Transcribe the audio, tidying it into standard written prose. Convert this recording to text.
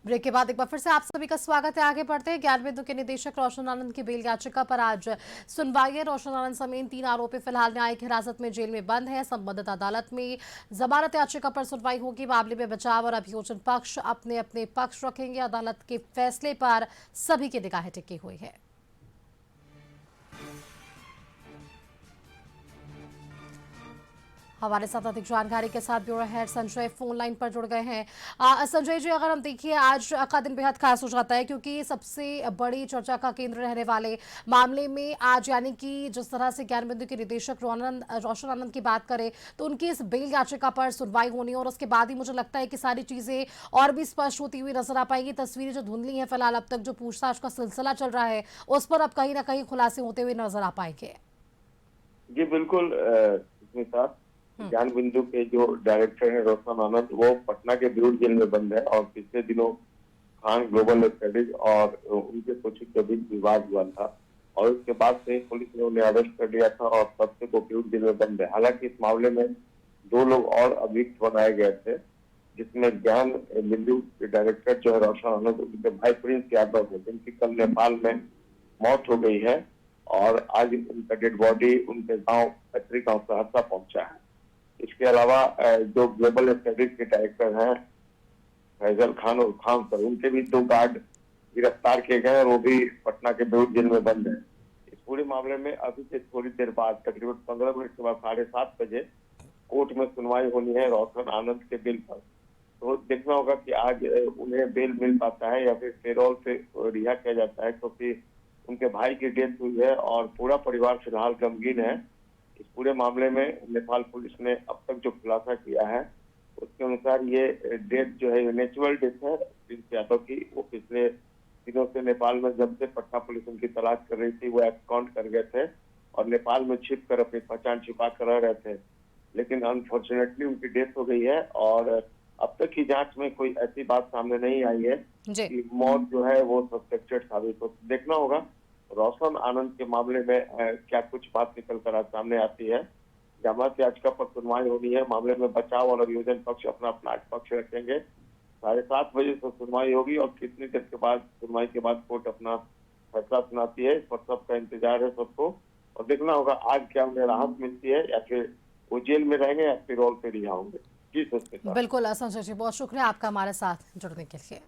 Break के बाद एक बार फिर से आप सभी का स्वागत है। आगे बढ़ते हैं। ज्ञान बिंदु के निदेशक रोशन आनंद की बेल याचिका पर आज सुनवाई है। रोशन आनंद समेत 3 आरोपी फिलहाल न्यायिक हिरासत में जेल में बंद है। संबंधित अदालत में जमानत याचिका पर सुनवाई होगी। मामले में बचाव और अभियोजन पक्ष अपने अपने पक्ष रखेंगे। अदालत के फैसले पर सभी की निगाहें टिकी हुई है। हमारे साथ अधिक जानकारी के साथ bureau head Sanjay phone line पर जुड़ गए हैं। संजय जी, अगर हम देखिए आज का दिन बेहद खास हो जाता है क्योंकि सबसे बड़ी चर्चा का केंद्र रहने वाले मामले में आज यानी कि जिस तरह से ज्ञान बिंदु के निदेशक रोशन आनंद की बात करें तो उनकी इस बेल याचिका पर सुनवाई होनी है और उसके बाद ही मुझे लगता है कि सारी चीजें और भी स्पष्ट होती हुई नजर आ पाएंगी। तस्वीरें जो धुंधली है फिलहाल, अब तक जो पूछताछ का सिलसिला चल रहा है उस पर अब कहीं ना कहीं खुलासे होते हुए नजर आ पाएंगे। जी बिल्कुल स्मिता, ज्ञान बिंदु के जो डायरेक्टर है रोशन आनंद, वो पटना के बेऊर जेल में बंद है और पिछले दिनों खान ग्लोबल स्टडीज और उनके कोचिंग के बीच विवाद हुआ था और उसके बाद से पुलिस ने उन्हें अरेस्ट कर लिया था और तब से वो बेऊर जेल में बंद है। हालांकि इस मामले में 2 लोग और अभियुक्त बनाए गए थे, जिसमें ज्ञान बिंदु के डायरेक्टर जो है रोशन आनंद, उनके भाई प्रिंस यादव है, जिनकी कल नेपाल में मौत हो गई है और आज उनका डेड बॉडी उनके गांव कचरी गांव सहरसा पहुंचा है। इसके अलावा जो ग्लोबल स्टडीज के डायरेक्टर हैं फैजल खान और खान सर, उनके भी 2 गार्ड गिरफ्तार किए गए और वो भी पटना के बेऊर जेल में बंद है। इस पूरे मामले में अभी से थोड़ी देर बाद तकरीबन 15 मिनट के बाद 7:30 बजे कोर्ट में सुनवाई होनी है रोशन आनंद के बिल पर। तो देखना होगा कि आज उन्हें बेल मिल पाता है या फिर पेरोल से रिहा किया जाता है, क्योंकि उनके भाई की डेथ हुई है और पूरा परिवार फिलहाल गमगीन है। इस पूरे मामले में नेपाल पुलिस ने अब तक जो खुलासा किया है उसके अनुसार ये डेथ जो है नेचुरल डेथ है प्रिंस यादव की। वो पिछले दिनों से नेपाल में जब से पटना पुलिस उनकी तलाश कर रही थी, वो एब्सकॉन्ड कर गए थे और नेपाल में छिप कर अपनी पहचान छिपा कर रह रहे थे, लेकिन अनफॉर्चुनेटली उनकी डेथ हो गई है और अब तक की जांच में कोई ऐसी बात सामने नहीं आई है कि मौत जो है वो सस्पेक्टेड साबित हो। देखना होगा रोशन आनंद के मामले में क्या कुछ बात निकल कर आज सामने आती है। जमानत याचिका पर सुनवाई होनी है। मामले में बचाव और अभियोजन पक्ष अपना अपना पक्ष रखेंगे। 7:30 बजे से सुनवाई होगी और कितनी देर के बाद सुनवाई के बाद कोर्ट अपना फैसला सुनाती है, इस पर सबका इंतजार है सबको। और देखना होगा आज क्या उन्हें राहत मिलती है या फिर वो जेल में रहेंगे या फिर रोल पे रिहा होंगे। जी सर। बिल्कुल संजय जी, बहुत शुक्रिया आपका हमारे साथ जुड़ने के लिए।